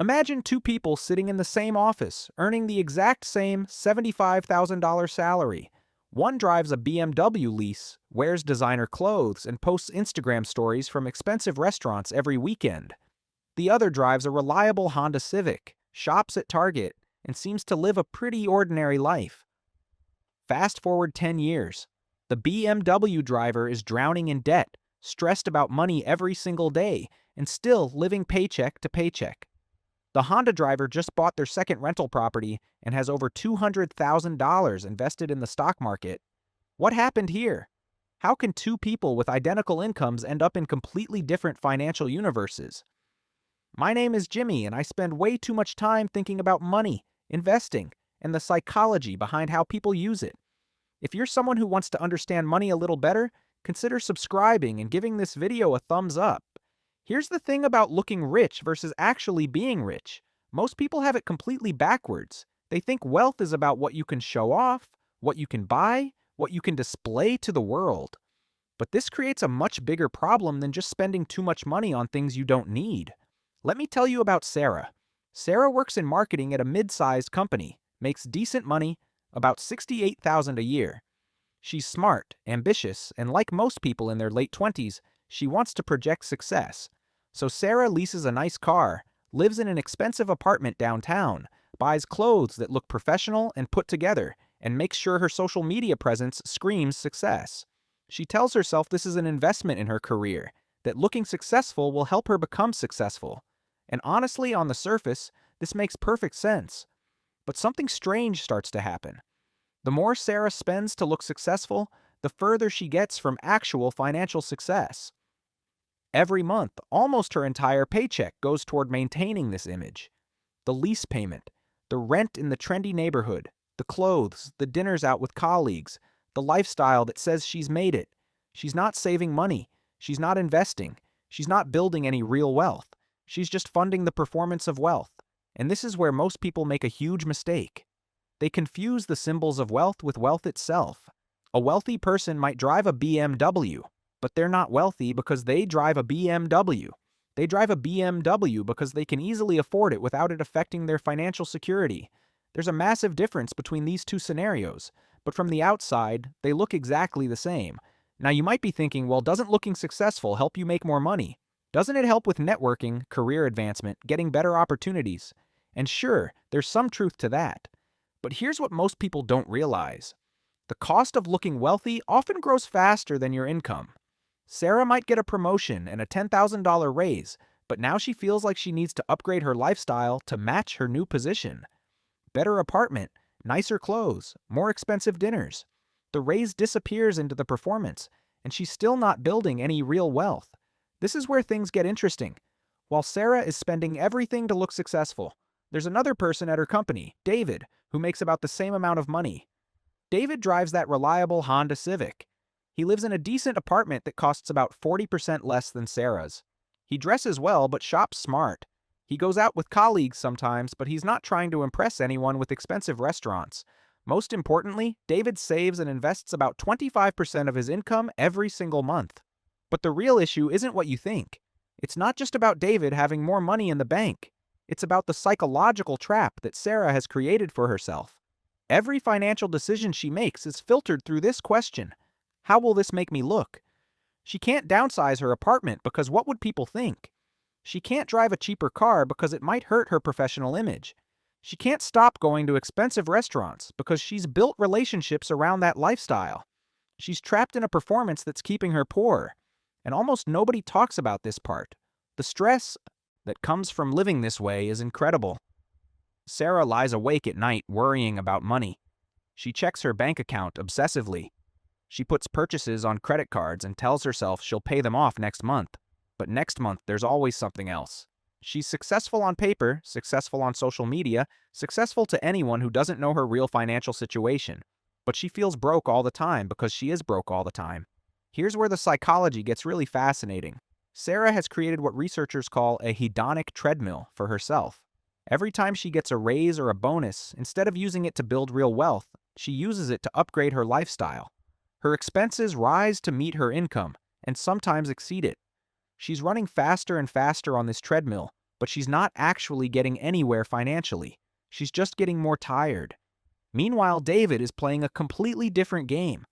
Imagine two people sitting in the same office, earning the exact same $75,000 salary. One drives a BMW lease, wears designer clothes, and posts Instagram stories from expensive restaurants every weekend. The other drives a reliable Honda Civic, shops at Target, and seems to live a pretty ordinary life. Fast forward 10 years. The BMW driver is drowning in debt, stressed about money every single day, and still living paycheck to paycheck. The Honda driver just bought their second rental property and has over $200,000 invested in the stock market. What happened here? How can two people with identical incomes end up in completely different financial universes? My name is Jimmy, and I spend way too much time thinking about money, investing, and the psychology behind how people use it. If you're someone who wants to understand money a little better, consider subscribing and giving this video a thumbs up. Here's the thing about looking rich versus actually being rich. Most people have it completely backwards. They think wealth is about what you can show off, what you can buy, what you can display to the world. But this creates a much bigger problem than just spending too much money on things you don't need. Let me tell you about Sarah. Sarah works in marketing at a mid-sized company, makes decent money, about $68,000 a year. She's smart, ambitious, and like most people in their late 20s, she wants to project success. So Sarah leases a nice car, lives in an expensive apartment downtown, buys clothes that look professional and put together, and makes sure her social media presence screams success. She tells herself this is an investment in her career, that looking successful will help her become successful. And honestly, on the surface, this makes perfect sense. But something strange starts to happen. The more Sarah spends to look successful, the further she gets from actual financial success. Every month, almost her entire paycheck goes toward maintaining this image. The lease payment, the rent in the trendy neighborhood, the clothes, the dinners out with colleagues, the lifestyle that says she's made it. She's not saving money. She's not investing. She's not building any real wealth. She's just funding the performance of wealth. And this is where most people make a huge mistake. They confuse the symbols of wealth with wealth itself. A wealthy person might drive a BMW, but they're not wealthy because they drive a BMW. They drive a BMW because they can easily afford it without it affecting their financial security. There's a massive difference between these two scenarios, but from the outside, they look exactly the same. Now you might be thinking, well, doesn't looking successful help you make more money? Doesn't it help with networking, career advancement, getting better opportunities? And sure, there's some truth to that. But here's what most people don't realize. The cost of looking wealthy often grows faster than your income. Sarah might get a promotion and a $10,000 raise, but now she feels like she needs to upgrade her lifestyle to match her new position. Better apartment, nicer clothes, more expensive dinners. The raise disappears into the performance, and she's still not building any real wealth. This is where things get interesting. While Sarah is spending everything to look successful, there's another person at her company, David, who makes about the same amount of money. David drives that reliable Honda Civic. He lives in a decent apartment that costs about 40% less than Sarah's. He dresses well but shops smart. He goes out with colleagues sometimes, but he's not trying to impress anyone with expensive restaurants. Most importantly, David saves and invests about 25% of his income every single month. But the real issue isn't what you think. It's not just about David having more money in the bank. It's about the psychological trap that Sarah has created for herself. Every financial decision she makes is filtered through this question: how will this make me look? She can't downsize her apartment because what would people think? She can't drive a cheaper car because it might hurt her professional image. She can't stop going to expensive restaurants because she's built relationships around that lifestyle. She's trapped in a performance that's keeping her poor. And almost nobody talks about this part. The stress that comes from living this way is incredible. Sarah lies awake at night worrying about money. She checks her bank account obsessively. She puts purchases on credit cards and tells herself she'll pay them off next month. But next month, there's always something else. She's successful on paper, successful on social media, successful to anyone who doesn't know her real financial situation. But she feels broke all the time because she is broke all the time. Here's where the psychology gets really fascinating. Sarah has created what researchers call a hedonic treadmill for herself. Every time she gets a raise or a bonus, instead of using it to build real wealth, she uses it to upgrade her lifestyle. Her expenses rise to meet her income, and sometimes exceed it. She's running faster and faster on this treadmill, but she's not actually getting anywhere financially. She's just getting more tired. Meanwhile, David is playing a completely different game.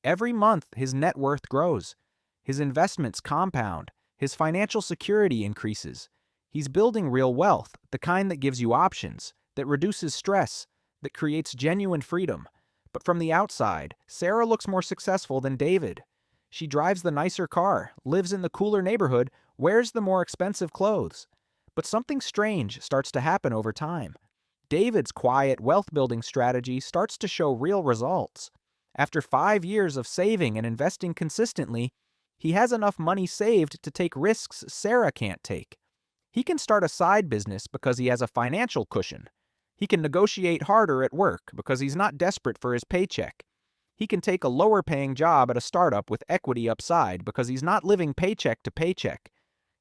Every month, his net worth grows. His investments compound. His financial security increases. He's building real wealth, the kind that gives you options, that reduces stress, that creates genuine freedom. But from the outside, Sarah looks more successful than David. She drives the nicer car, lives in the cooler neighborhood, wears the more expensive clothes. But something strange starts to happen over time. David's quiet wealth-building strategy starts to show real results. After 5 years of saving and investing consistently, he has enough money saved to take risks Sarah can't take. He can start a side business because he has a financial cushion. He can negotiate harder at work because he's not desperate for his paycheck. He can take a lower-paying job at a startup with equity upside because he's not living paycheck to paycheck.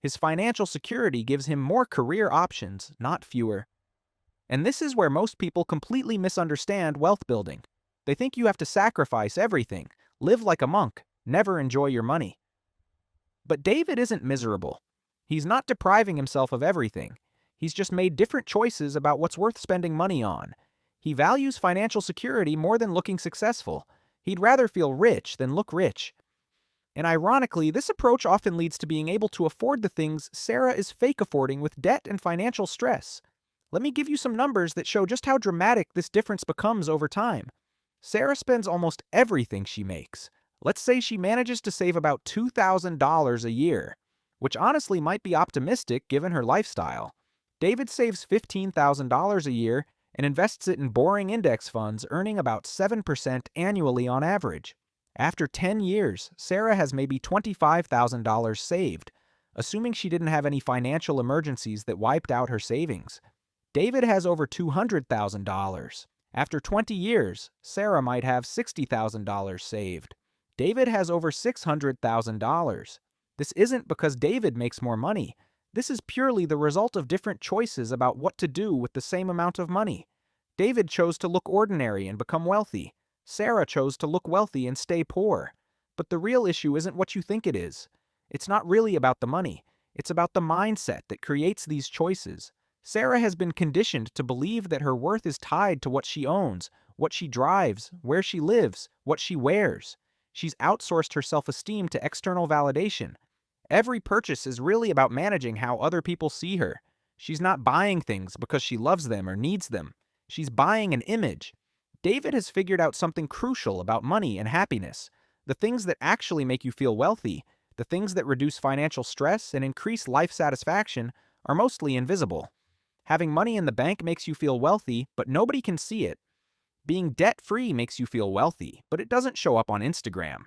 His financial security gives him more career options, not fewer. And this is where most people completely misunderstand wealth building. They think you have to sacrifice everything, live like a monk, never enjoy your money. But David isn't miserable. He's not depriving himself of everything. He's just made different choices about what's worth spending money on. He values financial security more than looking successful. He'd rather feel rich than look rich. And ironically, this approach often leads to being able to afford the things Sarah is fake affording with debt and financial stress. Let me give you some numbers that show just how dramatic this difference becomes over time. Sarah spends almost everything she makes. Let's say she manages to save about $2,000 a year, which honestly might be optimistic given her lifestyle. David saves $15,000 a year and invests it in boring index funds, earning about 7% annually on average. After 10 years, Sarah has maybe $25,000 saved, assuming she didn't have any financial emergencies that wiped out her savings. David has over $200,000. After 20 years, Sarah might have $60,000 saved. David has over $600,000. This isn't because David makes more money. This is purely the result of different choices about what to do with the same amount of money. David chose to look ordinary and become wealthy. Sarah chose to look wealthy and stay poor. But the real issue isn't what you think it is. It's not really about the money. It's about the mindset that creates these choices. Sarah has been conditioned to believe that her worth is tied to what she owns, what she drives, where she lives, what she wears. She's outsourced her self-esteem to external validation. Every purchase is really about managing how other people see her. She's not buying things because she loves them or needs them. She's buying an image. David has figured out something crucial about money and happiness. The things that actually make you feel wealthy, the things that reduce financial stress and increase life satisfaction, are mostly invisible. Having money in the bank makes you feel wealthy, but nobody can see it. Being debt-free makes you feel wealthy, but it doesn't show up on Instagram.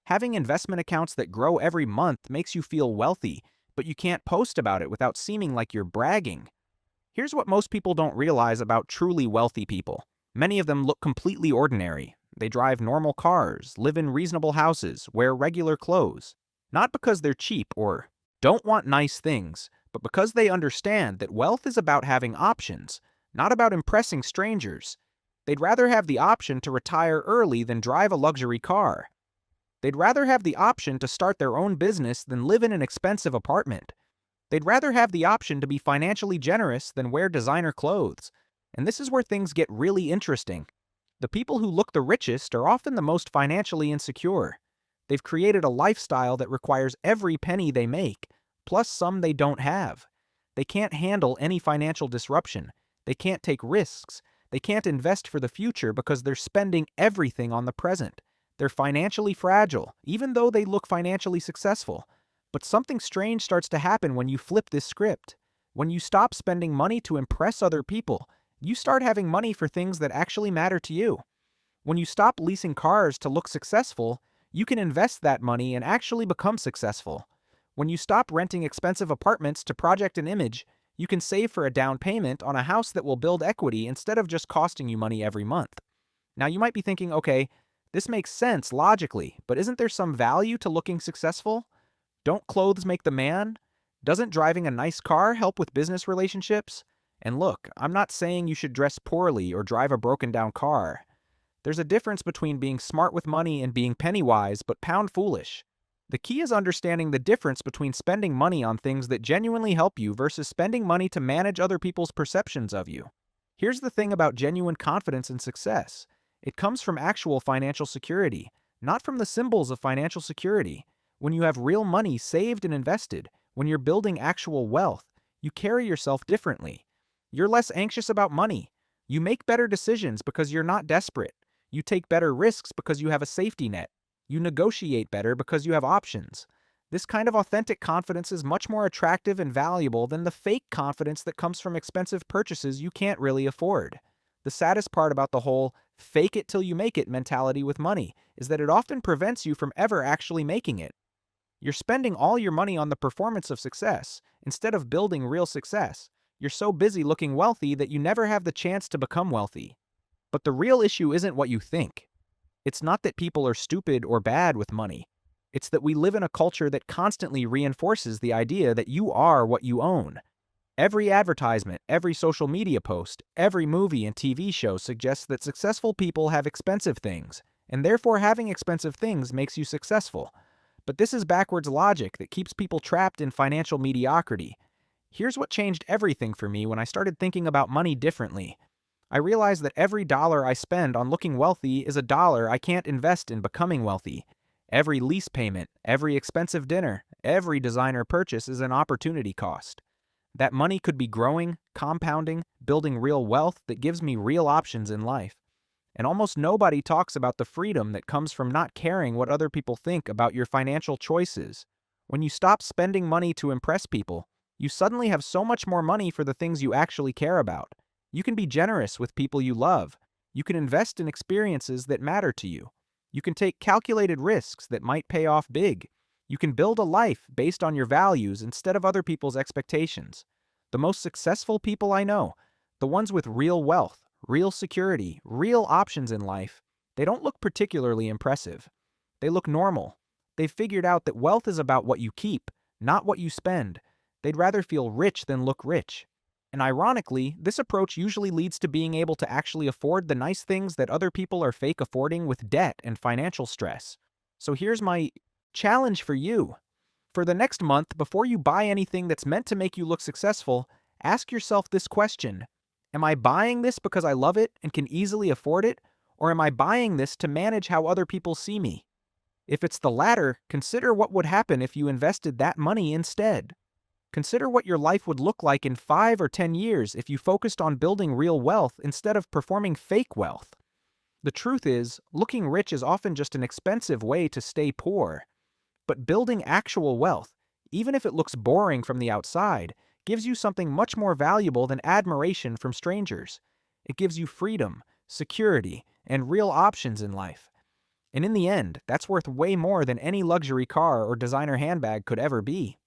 Having investment accounts that grow every month makes you feel wealthy, but you can't post about it without seeming like you're bragging. Here's what most people don't realize about truly wealthy people. Many of them look completely ordinary. They drive normal cars, live in reasonable houses, wear regular clothes. Not because they're cheap or don't want nice things, but because they understand that wealth is about having options, not about impressing strangers. They'd rather have the option to retire early than drive a luxury car. They'd rather have the option to start their own business than live in an expensive apartment. They'd rather have the option to be financially generous than wear designer clothes. And this is where things get really interesting. The people who look the richest are often the most financially insecure. They've created a lifestyle that requires every penny they make, plus some they don't have. They can't handle any financial disruption. They can't take risks. They can't invest for the future because they're spending everything on the present. They're financially fragile, even though they look financially successful. But something strange starts to happen when you flip this script. When you stop spending money to impress other people, you start having money for things that actually matter to you. When you stop leasing cars to look successful, you can invest that money and actually become successful. When you stop renting expensive apartments to project an image, you can save for a down payment on a house that will build equity instead of just costing you money every month. Now you might be thinking, okay, this makes sense logically, but isn't there some value to looking successful? Don't clothes make the man? Doesn't driving a nice car help with business relationships? And look, I'm not saying you should dress poorly or drive a broken-down car. There's a difference between being smart with money and being penny-wise but pound-foolish. The key is understanding the difference between spending money on things that genuinely help you versus spending money to manage other people's perceptions of you. Here's the thing about genuine confidence and success: it comes from actual financial security, not from the symbols of financial security. When you have real money saved and invested, when you're building actual wealth, you carry yourself differently. You're less anxious about money. You make better decisions because you're not desperate. You take better risks because you have a safety net. You negotiate better because you have options. This kind of authentic confidence is much more attractive and valuable than the fake confidence that comes from expensive purchases you can't really afford. The saddest part about the whole fake it till you make it mentality with money is that it often prevents you from ever actually making it. You're spending all your money on the performance of success instead of building real success. You're so busy looking wealthy that you never have the chance to become wealthy. But the real issue isn't what you think. It's not that people are stupid or bad with money. It's that we live in a culture that constantly reinforces the idea that you are what you own. Every advertisement, every social media post, every movie and TV show suggests that successful people have expensive things, and therefore having expensive things makes you successful. But this is backwards logic that keeps people trapped in financial mediocrity. Here's what changed everything for me when I started thinking about money differently. I realized that every dollar I spend on looking wealthy is a dollar I can't invest in becoming wealthy. Every lease payment, every expensive dinner, every designer purchase is an opportunity cost. That money could be growing, compounding, building real wealth that gives me real options in life. And almost nobody talks about the freedom that comes from not caring what other people think about your financial choices. When you stop spending money to impress people, you suddenly have so much more money for the things you actually care about. You can be generous with people you love. You can invest in experiences that matter to you. You can take calculated risks that might pay off big. You can build a life based on your values instead of other people's expectations. The most successful people I know, the ones with real wealth, real security, real options in life, they don't look particularly impressive. They look normal. They've figured out that wealth is about what you keep, not what you spend. They'd rather feel rich than look rich. And ironically, this approach usually leads to being able to actually afford the nice things that other people are fake affording with debt and financial stress. So here's my challenge for you. For the next month, before you buy anything that's meant to make you look successful, ask yourself this question: am I buying this because I love it and can easily afford it, or am I buying this to manage how other people see me? If it's the latter, consider what would happen if you invested that money instead. Consider what your life would look like in 5 or 10 years if you focused on building real wealth instead of performing fake wealth. The truth is, looking rich is often just an expensive way to stay poor. But building actual wealth, even if it looks boring from the outside, gives you something much more valuable than admiration from strangers. It gives you freedom, security, and real options in life. And in the end, that's worth way more than any luxury car or designer handbag could ever be.